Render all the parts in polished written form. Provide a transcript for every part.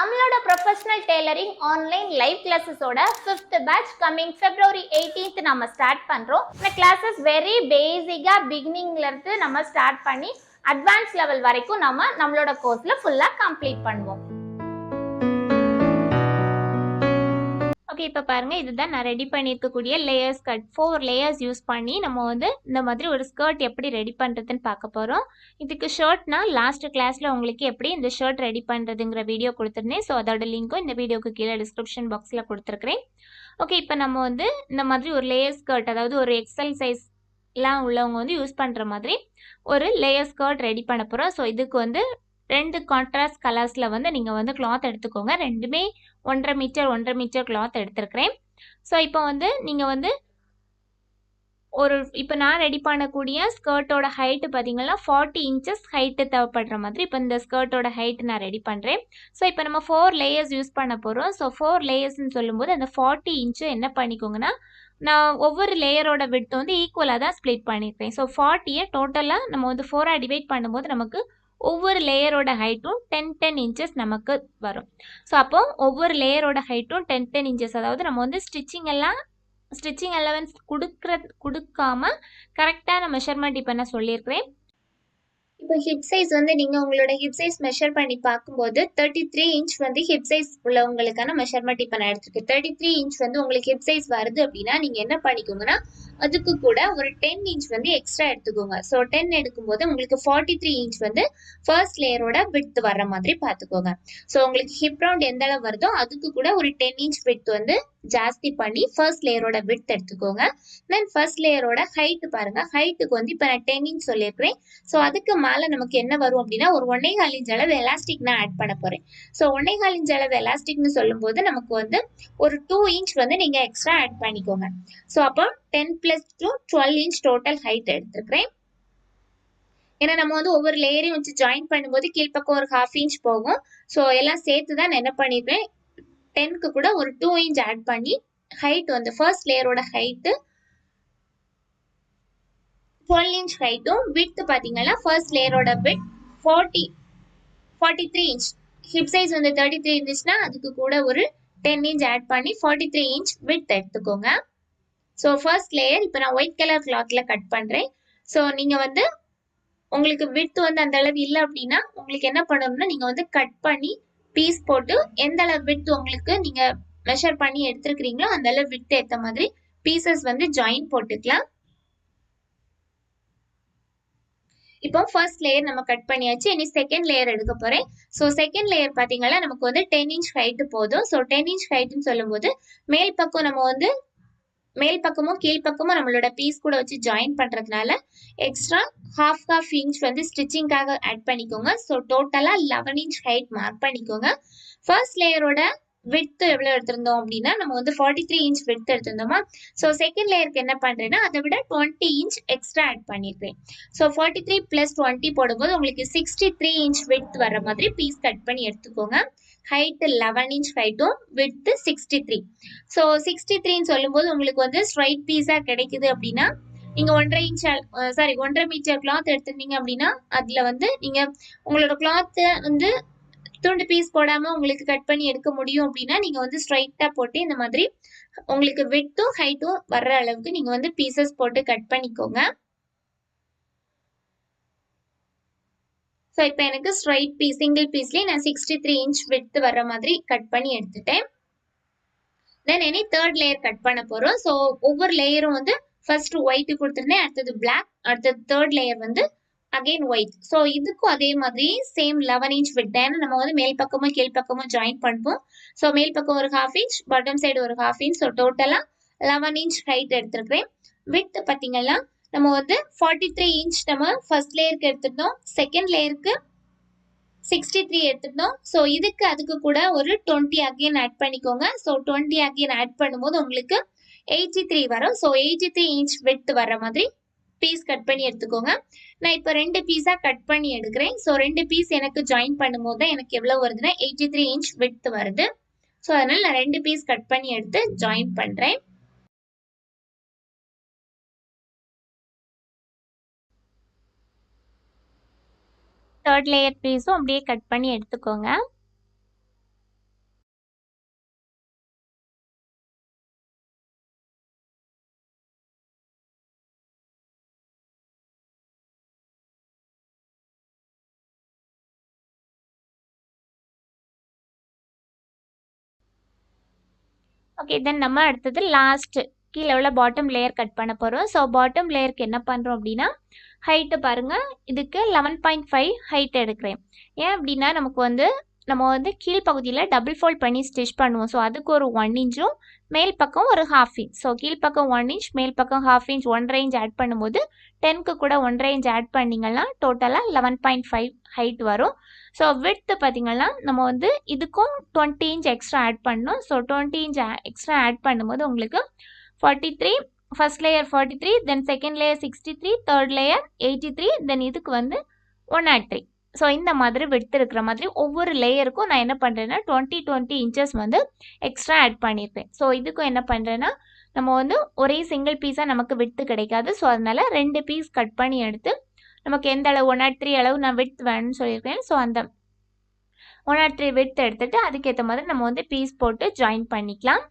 நம்மளோட professional tailoring online live கிளாஸஸோட 5th batch coming February 18th நம்ம ஸ்டார்ட் பண்றோம். இந்த கிளாஸஸ் வெரி பேசிக்கா பிகினிங்ல இருந்து நம்ம ஸ்டார்ட் பண்ணி அட்வான்ஸ் லெவல் வரைக்கும் நம்மளோட கோர்ஸ்ல ஃபுல்லா கம்ப்ளீட் பண்ணுவோம். ஓகே, இப்போ பாருங்க, இதுதான் நான் ரெடி பண்ணியிருக்கக்கூடிய லேயர்ஸ் கட். 4 லேயர்ஸ் யூஸ் பண்ணி நம்ம இந்த மாதிரி ஒரு ஸ்கர்ட் எப்படி ரெடி பண்ணுறதுன்னு பார்க்க போகிறோம். இதுக்கு ஷர்ட்னா லாஸ்ட் கிளாஸில் உங்களுக்கு எப்படி இந்த ஷர்ட் ரெடி பண்ணுறதுங்கிற வீடியோ கொடுத்துருந்தேன். ஸோ அதோட லிங்க்கும் இந்த வீடியோக்கு கீழே டிஸ்கிரிப்ஷன் பாக்ஸில் கொடுத்துருக்குறேன். ஓகே, இப்போ நம்ம இந்த மாதிரி ஒரு லேயர் ஸ்கர்ட், அதாவது ஒரு எக்ஸல் சைஸ்லாம் உள்ளவங்க யூஸ் பண்ணுற மாதிரி ஒரு லேயர் ஸ்கர்ட் ரெடி பண்ண போகிறோம். ஸோ இதுக்கு 2 கான்ட்ராஸ்ட் கலர்ஸில் நீங்கள் கிளாத் எடுத்துக்கோங்க. ரெண்டுமே 1.5 மீட்டர் கிளாத் எடுத்துருக்கிறேன். ஸோ இப்போ நீங்கள் இப்போ நான் ரெடி பண்ணக்கூடிய ஸ்கர்ட்டோட ஹைட்டு பார்த்தீங்கன்னா 40 இன்ச்சஸ் ஹைட்டு தேவைப்படுற மாதிரி இப்போ இந்த ஸ்கர்ட்டோட ஹைட்டு நான் ரெடி பண்ணுறேன். ஸோ இப்போ நம்ம 4 லேயர்ஸ் யூஸ் பண்ண போகிறோம். ஸோ 4 லேயர்ஸ்ன்னு சொல்லும்போது அந்த 40 இன்ச்சு என்ன பண்ணிக்கோங்கன்னா, நான் ஒவ்வொரு லேயரோட விட்த் ஈக்குவலாக தான் ஸ்ப்ளிட் பண்ணியிருக்கேன். ஸோ 40யை டோட்டலாக நம்ம 4ஆக டிவைட் பண்ணும்போது நமக்கு ஒவ்வொரு லேயரோட ஹைட்டும் 10 இன்ச்சஸ் நமக்கு வரும். ஸோ அப்போ ஒவ்வொரு லேயரோட ஹைட்டும் 10 இன்ச்சஸ், அதாவது நம்ம ஸ்டிச்சிங் அலவன்ஸ் கொடுக்காம கரெக்டான மெஷர்மெண்ட் இப்போ நான் சொல்லியிருக்கிறேன். இப்போ ஹிப் சைஸ் நீங்கள் உங்களோட ஹிப் சைஸ் மெஷர் பண்ணி பார்க்கும்போது 33 இன்ச் ஹிப் சைஸ் உள்ளவங்களுக்கான மெஷர்மெண்ட் இப்போ நான் எடுத்துருக்கேன். 33 இன்ச் உங்களுக்கு ஹிப் சைஸ் வருது அப்படின்னா நீங்கள் என்ன பண்ணிக்கோங்கன்னா, அதுக்கு கூட ஒரு 10 இன்ச் எக்ஸ்ட்ரா எடுத்துக்கோங்க. ஸோ 10 எடுக்கும்போது உங்களுக்கு 43 இன்ச் ஃபர்ஸ்ட் லேயரோட விட்த் வர்ற மாதிரி பார்த்துக்கோங்க. ஸோ உங்களுக்கு ஹிப் ரவுண்ட் எந்த அளவு வருதோ அதுக்கு கூட ஒரு 10 இன்ச் விட்த் ஜாஸ்தி பண்ணி ஃபர்ஸ்ட் லேயரோட விட்த் எடுத்துக்கோங்க. தென் ஃபர்ஸ்ட் லேயரோட ஹைட் பாருங்க. ஹைட்டுக்கு இப்போ நான் 10 இன்ச் சொல்லியிருக்கிறேன். ஸோ அதுக்கு மேலே நமக்கு என்ன வரும் அப்படின்னா, ஒரு 1.25 இன்ச் அளவு எலாஸ்டிக் நான் ஆட் பண்ண போறேன். ஸோ 1.25 இன்ச் அளவு எலாஸ்டிக்னு சொல்லும்போது நமக்கு ஒரு 2 இன்ச் நீங்க எக்ஸ்ட்ரா ஆட் பண்ணிக்கோங்க. ஸோ அப்போ 10 + 2 12 இன்ச் டோட்டல் ஹைட் எடுத்துக்கிறேன். ஏன்னா நம்ம ஒவ்வொரு லேயரையும் வச்சு ஜாயின் பண்ணும்போது கீழ்ப்பக்கம் ஒரு 1/2 இன்ச் போகும். ஸோ எல்லாம் சேர்த்து தான் நான் என்ன பண்ணிருக்கேன், 10க்கு கூட ஒரு 2 இன்ச் ஆட் பண்ணி ஹைட் ஃபர்ஸ்ட் லேயரோட ஹைட்டு 12 இன்ச் ஹைட்டும் விட்த் பார்த்தீங்கன்னா ஃபர்ஸ்ட் லேயரோட விட்த் 43 இன்ச். ஹிப் சைஸ் 33 இருந்துச்சுன்னா அதுக்கு கூட ஒரு 10 இன்ச் ஆட் பண்ணி 43 இன்ச் விட்த் எடுத்துக்கோங்க. ஸோ ஃபர்ஸ்ட் லேயர் இப்போ நான் ஒயிட் கலர் கிளாத்ல கட் பண்ணுறேன். ஸோ நீங்கள் உங்களுக்கு விட்த் அந்த அளவு இல்லை அப்படின்னா உங்களுக்கு என்ன பண்ணணும்னா, நீங்கள் கட் பண்ணி பீஸ் போட்டு எந்த அளவு விட்த் உங்களுக்கு நீங்கள் மெஷர் பண்ணி எடுத்துருக்கிறீங்களோ அந்த அளவு விட்த் ஏற்ற மாதிரி பீசஸ் ஜாயின் போட்டுக்கலாம். இப்போ ஃபர்ஸ்ட் லேயர் நம்ம கட் பண்ணியாச்சு. இனி செகண்ட் லேயர் எடுக்க போறேன். ஸோ செகண்ட் லேயர் பார்த்தீங்கன்னா நமக்கு 10 இன்ச் ஹைட்டு போதும். ஸோ 10 இன்ச் ஹைட்டுன்னு சொல்லும்போது மேல் பக்கம் நம்ம மேல் பக்கமும் கீழ்ப்பக்கமும் நம்மளோட பீஸ் கூட வச்சு ஜாயின் பண்றதுனால எக்ஸ்ட்ரா ஹாஃப் இன்ச் ஸ்டிச்சிங்காக ஆட் பண்ணிக்கோங்க. ஸோ டோட்டலா 11 இன்ச் ஹைட் மார்க் பண்ணிக்கோங்க. ஃபர்ஸ்ட் லேயரோட விட்த் எவ்வளவு எடுத்திருந்தோம் அப்படின்னா நம்ம 43 இன்ச் விட்த் எடுத்திருந்தோமா. ஸோ செகண்ட் லேயருக்கு என்ன பண்றேன்னா அதை விட 20 இன்ச் எக்ஸ்ட்ரா ஆட் பண்ணிருக்கேன். ஸோ 43 + 20 போடும்போது உங்களுக்கு 63 இன்ச் விட்த் வர்ற மாதிரி பீஸ் கட் பண்ணி எடுத்துக்கோங்க. ஹைட் 11 இன்ச் ஹைட்டும் விட்த் 63. ஸோ 63ன்னு சொல்லும்போது உங்களுக்கு ஸ்ட்ரைட் பீஸா கிடைக்குது அப்படின்னா நீங்க 1.5 மீட்டர் கிளாத் எடுத்திருந்தீங்க அப்படின்னா அதுல நீங்க உங்களோட கிளாத் துண்டு பீஸ் போடாம உங்களுக்கு கட் பண்ணி எடுக்க முடியும் அப்படின்னா நீங்க ஸ்ட்ரைட்டா போட்டு இந்த மாதிரி உங்களுக்கு விட்த்தும் ஹைட்டும் வர்ற அளவுக்கு நீங்க பீசஸ் போட்டு கட் பண்ணிக்கோங்க. ஸோ இப்போ எனக்கு ஸ்ட்ரைட் பீஸ் சிங்கிள் பீஸ்லேயே நான் 63 இன்ச் விட்த் வர்ற மாதிரி கட் பண்ணி எடுத்துட்டேன். தென் இனி தேர்ட் லேயர் கட் பண்ண போறோம். ஸோ ஒவ்வொரு லேயரும் ஃபர்ஸ்ட் ஒயிட் கொடுத்துருந்தேன், அடுத்தது பிளாக், அடுத்தது third layer again white. So இதுக்கும் அதே மாதிரி சேம் 11 இன்ச் விட்த். ஏன்னா நம்ம மேல் பக்கமும் கீழ் பக்கமும் ஜாயின் பண்ணுவோம். ஸோ மேல் பக்கம் ஒரு 1/2 இன்ச், பாட்டம் சைடு ஒரு 1/2 இன்ச். ஸோ டோட்டலா 11 இன்ச் ஹைட் எடுத்துருக்கேன். விட்த் பார்த்தீங்கன்னா நம்ம 43 இன்ச் நம்ம ஃபர்ஸ்ட் லேயருக்கு எடுத்துட்டோம், செகண்ட் லேயருக்கு 63 எடுத்துட்டோம். ஸோ அதுக்கு கூட ஒரு 20 அகைன் ஆட் பண்ணிக்கோங்க. ஸோ 20 அகைன் ஆட் பண்ணும்போது உங்களுக்கு 83 வரும். ஸோ 83 இன்ச் விட்த் வர்ற மாதிரி பீஸ் கட் பண்ணி எடுத்துக்கோங்க. நான் இப்போ 2 பீஸா கட் பண்ணி எடுக்கிறேன். ஸோ 2 பீஸ் எனக்கு ஜாயின் பண்ணும்போது எனக்கு எவ்வளவு வருதுன்னா 83 இன்ச் விட்த் வருது. ஸோ அதனால நான் 2 பீஸ் கட் பண்ணி எடுத்து ஜாயின் பண்றேன். தேர்ட் லேயர் பீஸும் அப்படியே கட் பண்ணி எடுத்துக்கோங்க. ஓகே தென் நம்ம அடுத்தது லாஸ்ட் கீழே உள்ள பாட்டம் லேயர் கட் பண்ண போகிறோம். ஸோ பாட்டம் லேயருக்கு என்ன பண்ணுறோம் அப்படின்னா ஹைட்டு பாருங்கள், இதுக்கு 11.5 ஹைட் எடுக்கிறேன். ஏன் அப்படின்னா நம்ம வந்து கீழ்ப்பகுதியில் டபுள் ஃபோல்ட் பண்ணி ஸ்டிச் பண்ணுவோம். ஸோ அதுக்கு ஒரு 1 இன்ச்சும் மேல் பக்கம் ஒரு 1/2 இன்ச். ஸோ கீழ்ப்பக்கம் 1 இன்ச் மேல் பக்கம் 1/2 இன்ச் 1.5 இன்ச் ஆட் பண்ணும்போது 10க்கு கூட 1.5 இன்ச் ஆட் பண்ணிங்கன்னா டோட்டலாக 11.5 ஹைட் வரும். ஸோ விட்த்து பார்த்திங்கன்னா நம்ம வந்து இதுக்கும் 20 இன்ச் எக்ஸ்ட்ரா ஆட் பண்ணணும். ஸோ 20 இன்ச் எக்ஸ்ட்ரா ஆட் பண்ணும்போது உங்களுக்கு 43, first layer 43, then second layer 63, third layer 83, தென் இதுக்கு வந்து 103. ஸோ இந்த மாதிரி விட்த் இருக்கிற மாதிரி ஒவ்வொரு லேயருக்கும் நான் என்ன பண்ணுறேன்னா 20 இன்ச்சஸ் வந்து எக்ஸ்ட்ரா ஆட் பண்ணியிருப்பேன். ஸோ இதுக்கும் என்ன பண்ணுறேன்னா நம்ம வந்து ஒரே சிங்கிள் பீஸாக நமக்கு விட்த் கிடைக்காது. ஸோ அதனால் 2 பீஸ் கட் பண்ணி எடுத்து நமக்கு எந்த அளவு 103 அளவு நான் விட்த் வேணும்னு சொல்லியிருக்கேன். ஸோ அந்த 103 விட்த் எடுத்துகிட்டு அதுக்கேற்ற மாதிரி நம்ம வந்து பீஸ் போட்டு ஜாயின் பண்ணிக்கலாம்.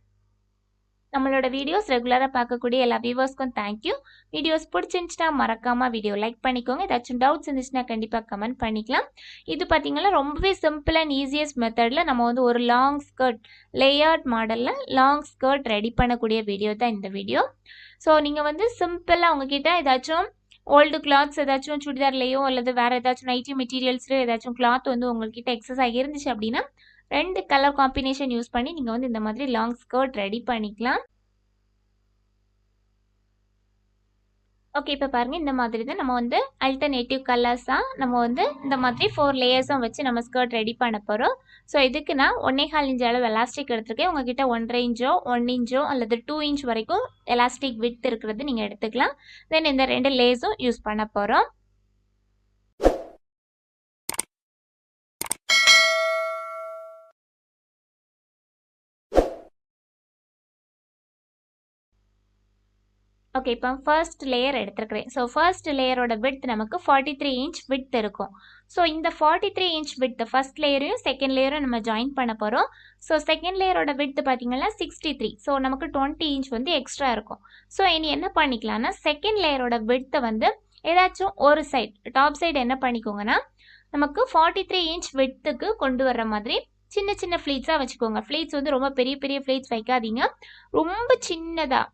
நம்மளோட வீடியோஸ் ரெகுலராக பார்க்கக்கூடிய எல்லா வியூவர்ஸ்க்கும் தேங்க்யூ. வீடியோஸ் பிடிச்சிருந்துச்சுன்னா மறக்காமல் வீடியோ லைக் பண்ணிக்கோங்க. ஏதாச்சும் டவுட்ஸ் இருந்துச்சுன்னா கண்டிப்பாக கமெண்ட் பண்ணிக்கலாம். இது பார்த்திங்கன்னா ரொம்பவே சிம்பிள் அண்ட் ஈஸியஸ்ட் மெத்தடில் நம்ம வந்து ஒரு லாங் ஸ்கர்ட் லேயர்ட் மாடலில் லாங் ஸ்கர்ட் ரெடி பண்ணக்கூடிய வீடியோ தான் இந்த வீடியோ. ஸோ நீங்கள் வந்து சிம்பிளாக உங்ககிட்ட ஏதாச்சும் ஓல்டு கிளாத்ஸ் ஏதாச்சும் சுடிதார்லேயோ அல்லது வேறு ஏதாச்சும் நைட்டி மெட்டீரியல்ஸ்லையோ ஏதாச்சும் கிளாத் வந்து உங்கள்கிட்ட எக்ஸஸாக இருந்துச்சு அப்படின்னா 2 கலர் காம்பினேஷன் யூஸ் பண்ணி நீங்கள் வந்து இந்த மாதிரி லாங் ஸ்கர்ட் ரெடி பண்ணிக்கலாம். ஓகே இப்போ பாருங்கள், இந்த மாதிரி தான் நம்ம வந்து அல்டர்னேட்டிவ் கலர்ஸாக நம்ம வந்து இந்த மாதிரி 4 லேயர்ஸும் வச்சு நம்ம ஸ்கர்ட் ரெடி பண்ண போகிறோம். ஸோ இதுக்கு நான் 1.25 இன்ச் அளவு எலாஸ்டிக் எடுத்துருக்கேன். உங்ககிட்ட 1.5 இன்ச்சோ 1 இன்ச்சோ அல்லது 2 இன்ச் வரைக்கும் எலாஸ்டிக் விட்த் இருக்கிறது நீங்கள் எடுத்துக்கலாம். தென் இந்த 2 லேயர்ஸும் யூஸ் பண்ண போகிறோம். ஓகே இப்போ ஃபர்ஸ்ட் லேயர் எடுத்துருக்கிறேன். ஸோ ஃபர்ஸ்ட் லேயரோட விட்த் நமக்கு 43 இன்ச் விட்த் இருக்கும். ஸோ இந்த 43 இன்ச் விட்த் ஃபர்ஸ்ட் லேயரையும் செகண்ட் லேயரும் நம்ம ஜாயின் பண்ண போகிறோம். ஸோ செகண்ட் லேயரோட விட்த் பார்த்தீங்கன்னா 63. ஸோ நமக்கு 20 இன்ச் வந்து எக்ஸ்ட்ரா இருக்கும். ஸோ இனி என்ன பண்ணிக்கலாம்னா செகண்ட் லேயரோட விட்த்தை வந்து ஏதாச்சும் ஒரு சைட் டாப் சைடு என்ன பண்ணிக்கோங்கன்னா நமக்கு 43 இன்ச் விட்த்துக்கு கொண்டு வர்ற மாதிரி சின்ன சின்ன ஃப்ளீட்ஸாக வச்சுக்கோங்க. ஃப்ளீட்ஸ் வந்து ரொம்ப பெரிய பெரிய ஃப்ளீட்ஸ் வைக்காதீங்க. ரொம்ப சின்னதாக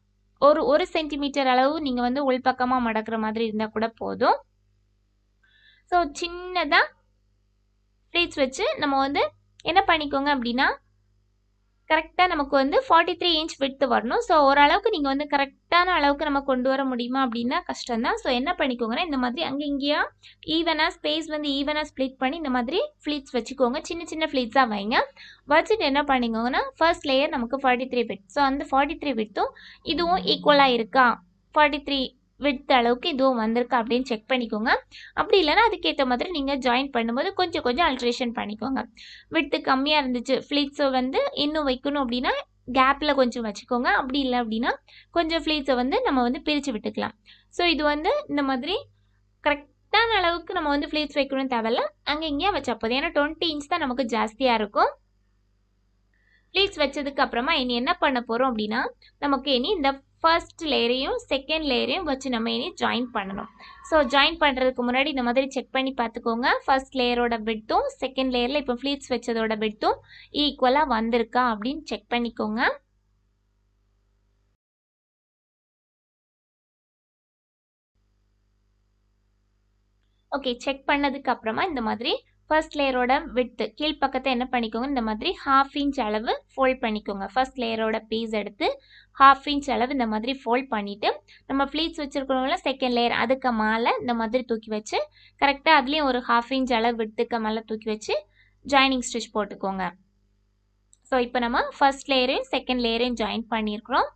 ஒரு சென்டிமீட்டர் அளவு நீங்கள் வந்து உள்பக்கமாக மடக்கிற மாதிரி இருந்தால் கூட போதும். ஸோ சின்னதாக ஃப்ளீட்ஸ் வச்சு நம்ம வந்து என்ன பண்ணிக்கோங்க அப்படின்னா கரெக்டாக நமக்கு வந்து 43 இன்ச் விட்த்து வரணும். ஸோ ஓரளவுக்கு நீங்கள் வந்து கரெக்டான அளவுக்கு நம்ம கொண்டு வர முடியுமா அப்படின்னா கஷ்டம்தான். ஸோ என்ன பண்ணிக்கோங்கன்னா இந்த மாதிரி அங்கே இங்கேயா ஈவனாக ஸ்பேஸ் வந்து ஈவனாக ஸ்ப்ளிட் பண்ணி இந்த மாதிரி ஃப்ளீட்ஸ் வச்சுக்கோங்க. சின்ன சின்ன ஃப்ளீட்ஸாக வைங்க. வச்சுட்டு என்ன பண்ணிக்கோங்கன்னா ஃபர்ஸ்ட் லேயர் நமக்கு 43 விட்த். ஸோ அந்த 43 விட்த்தும் இதுவும் ஈக்குவலாக இருக்கா, 43 விட்த் அளவுக்கு இதுவும் வந்திருக்கா அப்படின்னு செக் பண்ணிக்கோங்க. அப்படி இல்லைன்னா அதுக்கேற்ற மாதிரி நீங்கள் ஜாயின் பண்ணும்போது கொஞ்சம் கொஞ்சம் அல்ட்ரேஷன் பண்ணிக்கோங்க. விட்த்து கம்மியாக இருந்துச்சு ஃப்ளீட்ஸை வந்து இன்னும் வைக்கணும் அப்படின்னா கேப்பில் கொஞ்சம் வச்சுக்கோங்க. அப்படி இல்லை அப்படின்னா கொஞ்சம் ஃப்ளீட்ஸை வந்து நம்ம வந்து பிரித்து விட்டுக்கலாம். ஸோ இது வந்து இந்த மாதிரி கரெக்டான அளவுக்கு நம்ம வந்து ஃப்ளீட்ஸ் வைக்கணும்னு தேவையில்ல, அங்கே இங்கேயா வச்சா போதும். ஏன்னா 20 இன்ச் தான் நமக்கு ஜாஸ்தியாக இருக்கும். ஃப்ளீட்ஸ் வச்சதுக்கு அப்புறமா இனி என்ன பண்ண போகிறோம் அப்படின்னா நமக்கு இனி இந்த ஃபர்ஸ்ட் லேயரையும் செகண்ட் லேயரையும் வச்சு நம்ம இனி ஜாயின் பண்ணணும். ஸோ ஜாயின் பண்ணுறதுக்கு முன்னாடி இந்த மாதிரி செக் பண்ணி பார்த்துக்கோங்க. ஃபர்ஸ்ட் லேயரோட விட்த்தும் செகண்ட் லேயரில் இப்போ ஃப்ளீட்ஸ் வச்சதோட விட்த்தும் ஈக்குவலாக வந்திருக்கா அப்படின்னு செக் பண்ணிக்கோங்க. ஓகே செக் பண்ணதுக்கு அப்புறமா இந்த மாதிரி ஃபர்ஸ்ட் லேயரோட விட்த்து கீழ்ப்பக்கத்தை என்ன பண்ணிக்கோங்க இந்த மாதிரி 1/2 இன்ச் அளவு ஃபோல்ட் பண்ணிக்கோங்க. ஃபர்ஸ்ட் லேயரோட பீஸ் எடுத்து 1/2 இன்ச் அளவு இந்த மாதிரி ஃபோல்ட் பண்ணிவிட்டு நம்ம ஃப்ளீட்ஸ் வச்சுருக்கோம்ல செகண்ட் லேயர் அதுக்கு மேலே இந்த மாதிரி தூக்கி வச்சு கரெக்டாக அதுலேயும் ஒரு 1/2 இன்ச் அளவு விட்த்துக்கு மேலே தூக்கி வச்சு ஜாயினிங் ஸ்டிச் போட்டுக்கோங்க. ஸோ இப்போ நம்ம ஃபர்ஸ்ட் லேயரையும் செகண்ட் லேயரையும் ஜாயின் பண்ணியிருக்கிறோம்.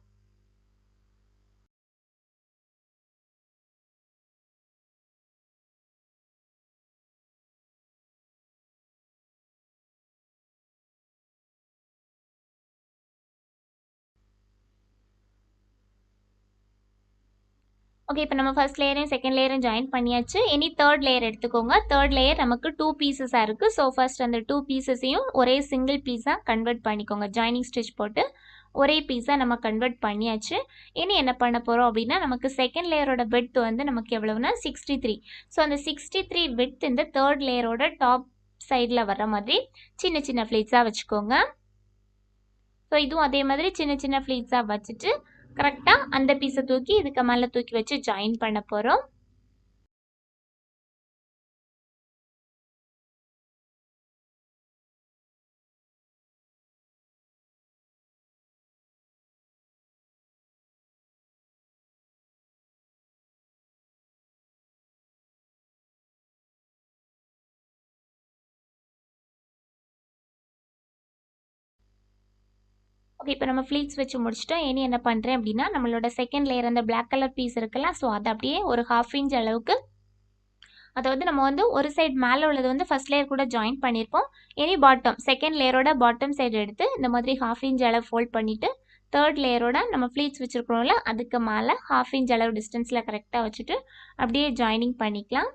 ஓகே இப்போ நம்ம ஃபர்ஸ்ட் லேயரையும் செகண்ட் லேயரும் ஜாயின் பண்ணியாச்சு. இனி தேர்ட் லேயர் எடுத்துக்கோங்க. தேர்ட் லேயர் நமக்கு 2 பீசஸாக இருக்குது. ஸோ ஃபர்ஸ்ட் அந்த 2 பீசஸையும் ஒரே சிங்கிள் பீஸாக கன்வெர்ட் பண்ணிக்கோங்க. ஜாயினிங் ஸ்டிச் போட்டு ஒரே பீஸாக நம்ம கன்வெர்ட் பண்ணியாச்சு. இனி என்ன பண்ண போகிறோம் அப்படின்னா நமக்கு செகண்ட் லேயரோட விட்த் வந்து நமக்கு எவ்வளவுனா 63. ஸோ அந்த 63 விட்த் இந்த தேர்ட் லேயரோட டாப் சைடில் வர மாதிரி சின்ன சின்ன ஃப்ளீட்ஸாக வச்சுக்கோங்க. ஸோ இதுவும் அதே மாதிரி சின்ன சின்ன ஃப்ளீட்ஸாக வச்சுட்டு கரெக்டாக அந்த பீஸை தூக்கி இதுக்கு மேலே தூக்கி வச்சு ஜாயின் பண்ண போகிறோம். ஓகே, இப்போ நம்ம ஃப்ளீட்ஸ் வச்சு முடிச்சிட்டோம். இனி என்ன பண்ணுறேன் அப்படின்னா நம்மளோட செகண்ட் லேயர் அந்த பிளாக் கலர் பீஸ் இருக்குல்ல, ஸோ அதை அப்படியே ஒரு 1/2 இன்ச் அளவுக்கு அதை வந்து நம்ம வந்து ஒரு சைடு மேலே உள்ளது வந்து ஃபர்ஸ்ட் லேயர் கூட ஜாயின் பண்ணியிருப்போம். இனி பாட்டம் செகண்ட் லேயரோட பாட்டம் சைடு எடுத்து இந்த மாதிரி 1/2 இன்ச் அளவு ஃபோல்ட் பண்ணிவிட்டு தேர்ட் லேயரோட நம்ம ஃப்ளீட்ஸ் வச்சுருக்கிறோம்ல அதுக்கு மேலே 1/2 இன்ச் அளவு டிஸ்டன்ஸில் கரெக்டாக வச்சுட்டு அப்படியே ஜாயினிங் பண்ணிக்கலாம்.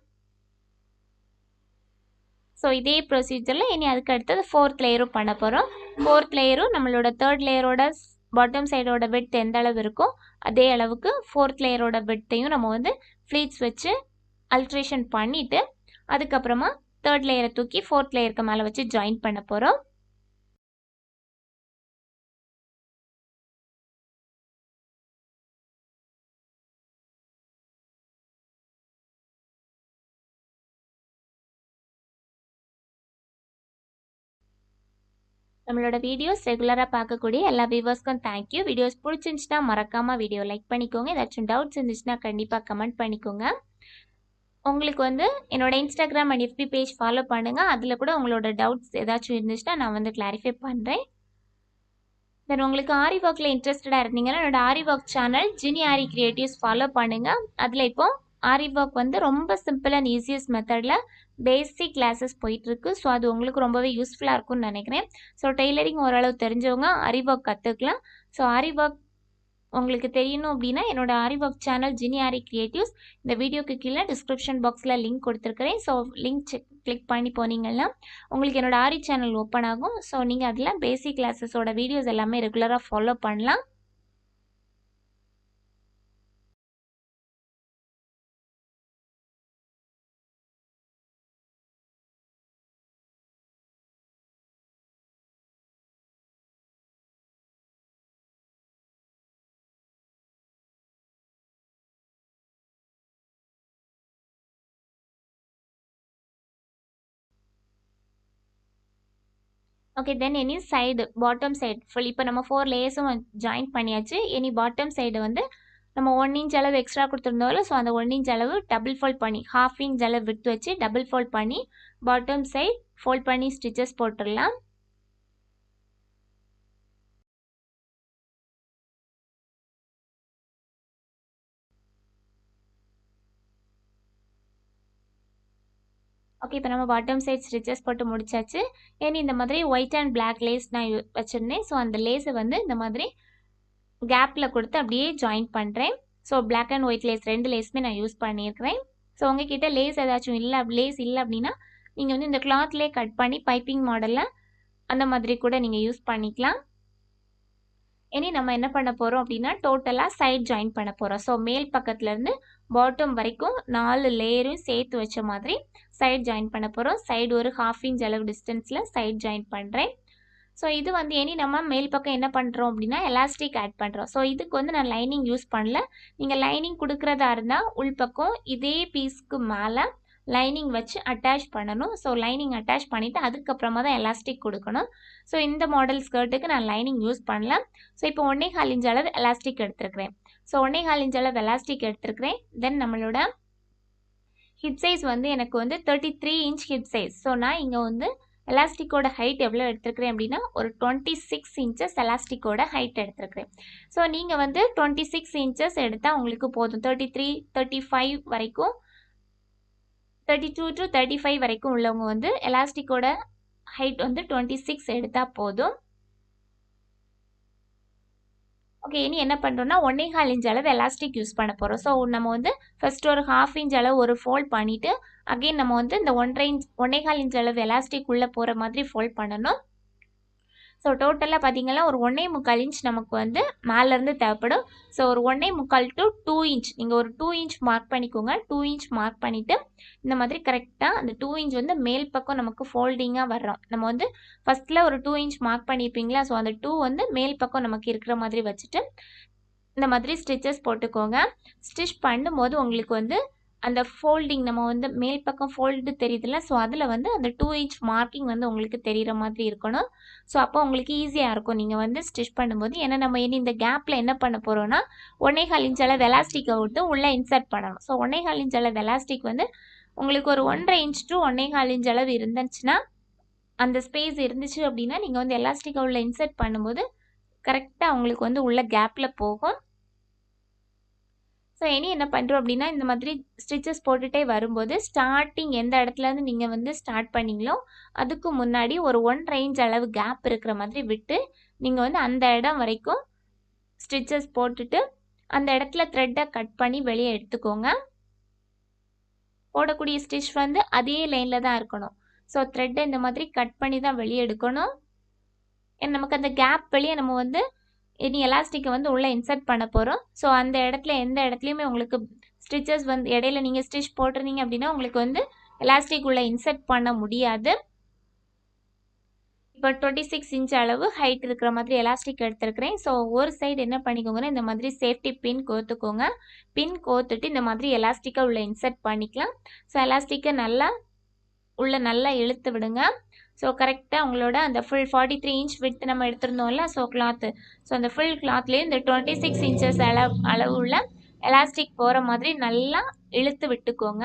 ஸோ இதே ப்ரொசீஜரில் இனி அதுக்கு அடுத்தது ஃபோர்த் லேயரும் பண்ண போகிறோம். ஃபோர்த் லேயரும் நம்மளோட தேர்ட் லேயரோட பாட்டம் சைடோட விட்த் எந்த அளவு இருக்கோ அதே அளவுக்கு ஃபோர்த் லேயரோட விட்த்தையும் நம்ம வந்து ஃப்ளீட்ஸ் வச்சு அல்ட்ரேஷன் பண்ணிவிட்டு அதுக்கப்புறமா தேர்ட் லேயரை தூக்கி ஃபோர்த் லேயருக்கு மேலே வச்சு ஜாயின் பண்ண போகிறோம். நம்மளோட வீடியோஸ் ரெகுலராக பார்க்கக்கூடிய எல்லா வியூவர்ஸ்க்கும் தேங்க்யூ. வீடியோஸ் பிடிச்சிருந்துச்சுன்னா மறக்காமல் வீடியோ லைக் பண்ணிக்கோங்க. ஏதாச்சும் டவுட்ஸ் இருந்துச்சுன்னா கண்டிப்பாக கமெண்ட் பண்ணிக்கோங்க. உங்களுக்கு வந்து என்னோட Instagram and FB page follow பண்ணுங்கள். அதில் கூட உங்களோட டவுட்ஸ் ஏதாச்சும் இருந்துச்சுன்னா நான் வந்து கிளாரிஃபை பண்ணுறேன். தென் உங்களுக்கு ஆரி ஒர்க்கில் இன்ட்ரெஸ்டடாக இருந்தீங்கன்னா என்னோட ஆரி ஒர்க் சேனல் ஜினி ஆரி கிரியேட்டிவ்ஸ் ஃபாலோ பண்ணுங்கள். அதில் இப்போது ஆரி ஒர்க் வந்து ரொம்ப சிம்பிள் அண்ட் ஈஸியஸ்ட் மெத்தடில் பேசிக் கிளாஸஸ் போயிட்டுருக்கு. ஸோ அது உங்களுக்கு ரொம்பவே யூஸ்ஃபுல்லாக இருக்கும்னு நினைக்கிறேன். ஸோ டெய்லரிங் ஓரளவு தெரிஞ்சவங்க ஆரி ஒர்க் கற்றுக்கலாம். ஸோ ஆரி ஒர்க் உங்களுக்கு தெரியணும் அப்படின்னா என்னோட ஆரி ஒர்க் சேனல் ஜினி ஆரி கிரியேட்டிவ்ஸ் இந்த வீடியோக்கு கீழே டிஸ்கிரிப்ஷன் பாக்ஸில் லிங்க் கொடுத்துருக்கிறேன். ஸோ லிங்க் கிளிக் பண்ணி போனீங்கன்னா உங்களுக்கு என்னோட ஆரி சேனல் ஓப்பன் ஆகும். ஸோ நீங்கள் அதில் பேசிக் கிளாஸஸோட வீடியோஸ் எல்லாமே ரெகுலராக ஃபாலோ பண்ணலாம். ஓகே, தென் இனி சைடு பாட்டம் சைடு ஃபுல் இப்போ நம்ம 4 லேயர்ஸும் ஜாயின் பண்ணியாச்சு. இனி பாட்டம் சைடு வந்து நம்ம 1 இன்ச் அளவு எக்ஸ்ட்ரா கொடுத்துருந்தோம்ல, ஸோ அந்த 1 இன்ச் அளவு டபுள் ஃபோல்ட் பண்ணி 1/2 இன்ச் அளவு விட்டு வச்சு டபுள் ஃபோல்ட் பண்ணி பாட்டம் சைடு ஃபோல்ட் பண்ணி ஸ்டிச்சஸ் போட்டுடலாம். ஓகே, இப்போ நம்ம பாட்டம் சைட் ஸ்டிச்சஸ் போட்டு முடிச்சாச்சு. ஏன்னா இந்த மாதிரி ஒயிட் அண்ட் பிளாக் லேஸ் நான் வச்சுருந்தேன். ஸோ அந்த லேஸை வந்து இந்த மாதிரி கேப்பில் கொடுத்து அப்படியே ஜாயின் பண்ணுறேன். So black and white lace 2 லேஸுமே நான் யூஸ் பண்ணியிருக்கிறேன். ஸோ உங்ககிட்ட லேஸ் ஏதாச்சும் லேஸ் இல்லை அப்படின்னா நீங்கள் வந்து இந்த கிளாத்லேயே கட் பண்ணி பைப்பிங் மாடலில் அந்த மாதிரி கூட நீங்கள் யூஸ் பண்ணிக்கலாம். இனி நம்ம என்ன பண்ண போகிறோம் அப்படின்னா டோட்டலாக சைட் ஜாயின் பண்ண போகிறோம். ஸோ மேல் பக்கத்துலேருந்து பாட்டம் வரைக்கும் 4 லேயரும் சேர்த்து வச்ச மாதிரி சைட் ஜாயின் பண்ண போகிறோம். சைடு ஒரு 1/2 இன்ச் அளவு டிஸ்டன்ஸில் சைட் ஜாயின் பண்ணுறேன். ஸோ இது வந்து இனி நம்ம மேல் பக்கம் என்ன பண்ணுறோம் அப்படின்னா எலாஸ்டிக் ஆட் பண்ணுறோம். ஸோ இதுக்கு வந்து நான் லைனிங் யூஸ் பண்ணல. நீங்கள் லைனிங் கொடுக்குறதா இருந்தால் உள்பக்கம் இதே பீஸ்க்கு மேலே லைனிங் வச்சு அட்டாச் பண்ணணும். ஸோ லைனிங் அட்டாச் பண்ணிவிட்டு அதுக்கப்புறமா தான் எலாஸ்டிக் கொடுக்கணும். ஸோ இந்த மாடல் ஸ்கர்ட்டுக்கு நான் லைனிங் யூஸ் பண்ணல. ஸோ இப்போ 1.25 இன்ச் அளவு எலாஸ்டிக் எடுத்துருக்கிறேன். ஸோ 1.25 இன்ச் அளவு எலாஸ்டிக் எடுத்துருக்கிறேன். தென் நம்மளோட ஹிப் சைஸ் வந்து எனக்கு வந்து 33 இன்ச் ஹிப் சைஸ். ஸோ நான் இங்கே வந்து எலாஸ்டிக்கோட ஹைட் எவ்வளோ எடுத்துருக்கிறேன் அப்படின்னா ஒரு 26 இன்ச்சஸ் எலாஸ்டிக்கோட ஹைட் எடுத்துருக்கிறேன். ஸோ நீங்கள் வந்து 26 இன்ச்சஸ் எடுத்தால் உங்களுக்கு போதும். 33, 35 வரைக்கும் 32 to 35 வரைக்கும் உள்ளவங்க வந்து எலாஸ்டிக்கோட ஹைட் வந்து 26 எடுத்தால் போதும். ஓகே, இனி என்ன பண்ணுறோம்னா 1.25 இன்ச் அளவு எலாஸ்டிக் யூஸ் பண்ண போகிறோம். ஸோ நம்ம வந்து ஃபர்ஸ்ட் ஒரு 1/2 இன்ச் அளவு ஒரு ஃபோல்ட் பண்ணிவிட்டு அகெயின் நம்ம வந்து இந்த 1.25 இன்ச் அளவு எலாஸ்டிக் உள்ளே போகிற மாதிரி ஃபோல்ட் பண்ணணும். ஸோ டோட்டலாக பார்த்தீங்கன்னா ஒரு 1.25 இன்ச் நமக்கு வந்து மேலேருந்து தேவைப்படும். ஸோ ஒரு 1.25 to 2 இன்ச் நீங்கள் ஒரு 2 இன்ச் மார்க் பண்ணிக்கோங்க. 2 இன்ச் மார்க் பண்ணிவிட்டு இந்த மாதிரி கரெக்டாக அந்த 2 இன்ச் வந்து மேல் பக்கம் நமக்கு ஃபோல்டிங்காக வர்றோம். நம்ம வந்து ஃபஸ்ட்டில் ஒரு 2 இன்ச் மார்க் பண்ணியிருப்பீங்களா, ஸோ அந்த 2 வந்து மேல் பக்கம் நமக்கு இருக்கிற மாதிரி வச்சுட்டு இந்த மாதிரி ஸ்டிச்சஸ் போட்டுக்கோங்க. ஸ்டிச் பண்ணும்போது உங்களுக்கு வந்து அந்த ஃபோல்டிங் நம்ம வந்து மேல் பக்கம் ஃபோல்டு தெரியுதுல்ல, ஸோ அதில் வந்து அந்த 2 இன்ச் மார்க்கிங் வந்து உங்களுக்கு தெரிகிற மாதிரி இருக்கணும். ஸோ அப்போ உங்களுக்கு ஈஸியாக இருக்கும் நீங்கள் வந்து ஸ்டிச் பண்ணும்போது. ஏன்னா நம்ம இனி இந்த கேப்பில் என்ன பண்ண போகிறோம்னா 1.25 இன்ச் அளவு எலாஸ்டிக்கை விட்டு உள்ளே இன்சர்ட் பண்ணணும். ஸோ 1.25 இன்ச் அளவு எலாஸ்டிக் வந்து உங்களுக்கு ஒரு 1.5 இன்ச் to 1.25 இன்ச் அளவு இருந்துச்சுன்னா, அந்த ஸ்பேஸ் இருந்துச்சு அப்படின்னா நீங்கள் வந்து எலாஸ்டிக்கை உள்ள இன்சர்ட் பண்ணும்போது கரெக்டாக உங்களுக்கு வந்து உள்ள கேப்பில் போகும். ஸோ இனி என்ன பண்ணுறோம் அப்படின்னா இந்த மாதிரி ஸ்டிச்சஸ் போட்டுகிட்டே வரும்போது ஸ்டார்டிங் எந்த இடத்துலேருந்து நீங்கள் வந்து ஸ்டார்ட் பண்ணீங்களோ அதுக்கு முன்னாடி ஒரு 1.5 இன்ச் அளவு கேப் இருக்கிற மாதிரி விட்டு நீங்கள் வந்து அந்த இடம் வரைக்கும் ஸ்டிச்சஸ் போட்டுட்டு அந்த இடத்துல த்ரெட்டை கட் பண்ணி வெளியே எடுத்துக்கோங்க. போடக்கூடிய ஸ்டிச் வந்து அதே லைனில் தான் இருக்கணும். ஸோ த்ரெட்டை இந்த மாதிரி கட் பண்ணி தான் வெளியே எடுக்கணும். ஏன்னா நமக்கு அந்த கேப் வெளியே நம்ம வந்து இனி எலாஸ்டிக்கை வந்து உள்ளே இன்சர்ட் பண்ண போகிறோம். ஸோ அந்த இடத்துல எந்த இடத்துலையுமே உங்களுக்கு ஸ்டிச்சஸ் வந்து இடையில நீங்கள் ஸ்டிச் போட்டிருந்தீங்க அப்படின்னா உங்களுக்கு வந்து எலாஸ்டிக் உள்ளே இன்சர்ட் பண்ண முடியாது. இப்போ 26 இன்ச் அளவு ஹைட் இருக்கிற மாதிரி எலாஸ்டிக் எடுத்துருக்கிறேன். ஸோ ஒரு சைடு என்ன பண்ணிக்கோங்கன்னா இந்த மாதிரி சேஃப்டி பின் கோத்துக்கோங்க. பின் கோத்துட்டு இந்த மாதிரி எலாஸ்டிக்கை உள்ளே இன்சர்ட் பண்ணிக்கலாம். ஸோ எலாஸ்டிக்கை நல்லா இழுத்து விடுங்க. ஸோ கரெக்டாக உங்களோட அந்த ஃபுல் 43 இன்ச் விட்டு நம்ம எடுத்திருந்தோம்ல, ஸோ கிளாத்து, ஸோ அந்த ஃபுல் கிளாத்லேயே இந்த 26 இன்ச்சஸ் அளவு உள்ள எலாஸ்டிக் போகிற மாதிரி நல்லா இழுத்து விட்டுக்கோங்க.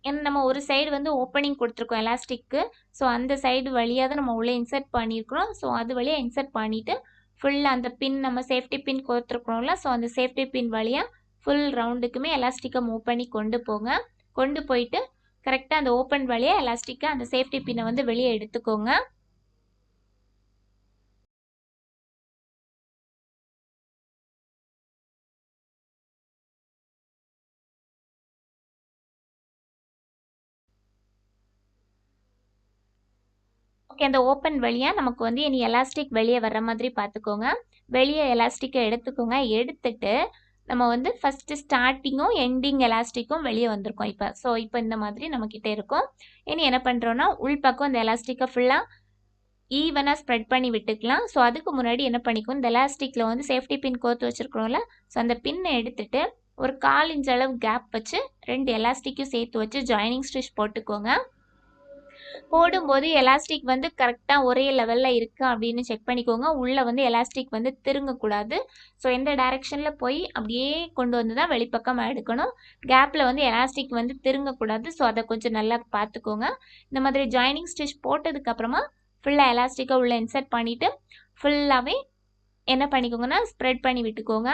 ஏன்னா நம்ம ஒரு சைடு வந்து ஓப்பனிங் கொடுத்துருக்கோம் எலாஸ்டிக்கு. ஸோ அந்த சைடு வழியாக தான் நம்ம உள்ளே இன்சர்ட் பண்ணியிருக்கிறோம். ஸோ அது வழியாக இன்சர்ட் பண்ணிவிட்டு ஃபுல்லாக அந்த பின் நம்ம சேஃப்டி பின் கோத்துருக்குறோம்ல, ஸோ அந்த சேஃப்டி பின் வழியாக ஃபுல் ரவுண்டுக்குமே எலாஸ்டிக்கை மூவ் பண்ணி கொண்டு போங்க. கொண்டு போயிட்டு கரெக்டாக அந்த ஓப்பன் வழியாக எலாஸ்டிக்கை அந்த சேஃப்டி பின்னை வந்து வெளியே எடுத்துக்கோங்க. ஓகே, அந்த ஓப்பன் வழியாக நமக்கு வந்து இனி எலாஸ்டிக் வெளியே வர்ற மாதிரி பார்த்துக்கோங்க. வெளியே எலாஸ்டிக்கை எடுத்துக்கோங்க. எடுத்துட்டு நம்ம வந்து ஃபஸ்ட்டு ஸ்டார்டிங்கும் எண்டிங் எலாஸ்டிக்கும் வெளியே வந்திருக்கோம் இப்போ. ஸோ இப்போ இந்த மாதிரி நம்மக்கிட்ட இருக்கும். இனி என்ன பண்ணுறோன்னா உள்பக்கம் இந்த எலாஸ்டிக்கை ஃபுல்லாக ஈவனாக ஸ்ப்ரெட் பண்ணி விட்டுக்கலாம். ஸோ அதுக்கு முன்னாடி என்ன பண்ணிக்கும், இந்த எலாஸ்டிக்கில் வந்து சேஃப்டி பின் கோத்து வச்சுருக்கிறோம்ல, ஸோ அந்த பின்னை எடுத்துட்டு ஒரு 1/4 இன்ச் அளவு கேப் வச்சு 2 எலாஸ்டிக்கும் சேர்த்து வச்சு ஜாயினிங் ஸ்டிச் போட்டுக்கோங்க. போடும்போது எலாஸ்டிக் வந்து கரெக்டாக ஒரே லெவலில் இருக்கா அப்படின்னு செக் பண்ணிக்கோங்க. உள்ளே வந்து எலாஸ்டிக் வந்து திருங்கக்கூடாது. ஸோ எந்த டைரெக்ஷனில் போய் அப்படியே கொண்டு வந்து தான் வெளிப்பக்கம் எடுக்கணும். கேப்பில் வந்து எலாஸ்டிக் வந்து திருங்கக்கூடாது. ஸோ அதை கொஞ்சம் நல்லா பார்த்துக்கோங்க. இந்த மாதிரி ஜாயினிங் ஸ்டிச் போட்டதுக்கப்புறமா ஃபுல்லாக எலாஸ்டிக்கை உள்ளே இன்சர்ட் பண்ணிவிட்டு ஃபுல்லாகவே என்ன பண்ணிக்கோங்கன்னா ஸ்ப்ரெட் பண்ணி விட்டுக்கோங்க.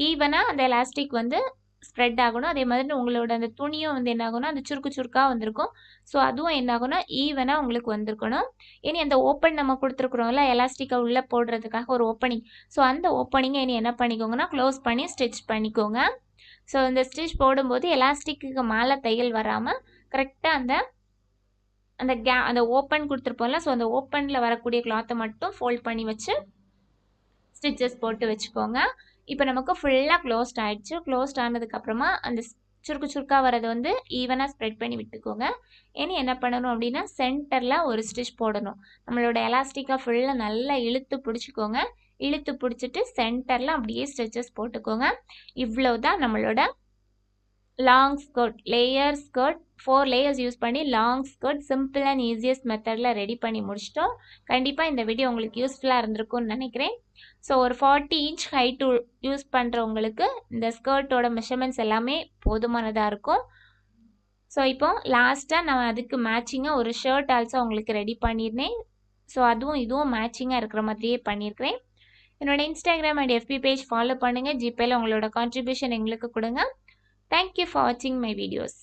ஈவனாக அந்த எலாஸ்டிக் வந்து ஸ்ப்ரெட் ஆகணும். அதே மாதிரி உங்களோட அந்த துணியும் வந்து என்ன ஆகும்னா அந்த சுருக்காக வந்திருக்கும். ஸோ அதுவும் என்ன ஆகும்னா ஈவனாக உங்களுக்கு வந்திருக்கணும். இனி அந்த ஓப்பன் நம்ம கொடுத்துருக்குறோம்ல எலாஸ்டிக்கை உள்ளே போடுறதுக்காக ஒரு ஓப்பனிங், ஸோ அந்த ஓப்பனிங்கை இனி என்ன பண்ணிக்கோங்கன்னா க்ளோஸ் பண்ணி ஸ்டிச் பண்ணிக்கோங்க. ஸோ இந்த ஸ்டிச் போடும்போது எலாஸ்டிக்கு மேலே தையல் வராமல் கரெக்டாக அந்த ஓப்பன் கொடுத்துருப்போம்ல, ஸோ அந்த ஓப்பனில் வரக்கூடிய கிளாத்தை மட்டும் ஃபோல்ட் பண்ணி வச்சு ஸ்டிச்சஸ் போட்டு வச்சுக்கோங்க. இப்போ நமக்கு ஃபுல்லாக க்ளோஸ்ட் ஆகிடுச்சு. க்ளோஸ்ட் ஆனதுக்கப்புறமா அந்த சுருக்காக வரது வந்து ஈவனாக ஸ்ப்ரெட் பண்ணி விட்டுக்கோங்க. இனி என்ன பண்ணணும் அப்படின்னா சென்டரில் ஒரு ஸ்டிச் போடணும். நம்மளோட எலாஸ்டிக்காக ஃபுல்லாக நல்லா இழுத்து பிடிச்சிக்கோங்க. இழுத்து பிடிச்சிட்டு சென்டரில் அப்படியே ஸ்டிச்சஸ் போட்டுக்கோங்க. இவ்வளோ தான் நம்மளோட long skirt, layer skirt, 4 layers use பண்ணி long skirt simple and easiest மெத்தடில் ரெடி பண்ணி முடிச்சிட்டோம். கண்டிப்பாக இந்த வீடியோ உங்களுக்கு யூஸ்ஃபுல்லாக இருந்திருக்கும்னு நினைக்கிறேன். ஸோ ஒரு 40 இன்ச் ஹைட் யூஸ் பண்ணுறவங்களுக்கு இந்த ஸ்கர்ட்டோட மெஷர்மெண்ட்ஸ் எல்லாமே போதுமானதாக இருக்கும். ஸோ இப்போ லாஸ்ட்டாக நான் அதுக்கு மேட்சிங்காக ஒரு ஷர்ட் ஆல்சோ உங்களுக்கு ரெடி பண்ணியிருந்தேன். ஸோ இதுவும் மேட்சிங்காக இருக்கிற மாதிரியே பண்ணியிருக்கிறேன். என்னோட Instagram and FB page follow பண்ணுங்கள். ஜிபேயில் உங்களோட கான்ட்ரிபியூஷன் எங்களுக்கு கொடுங்க. Thank you for watching my videos.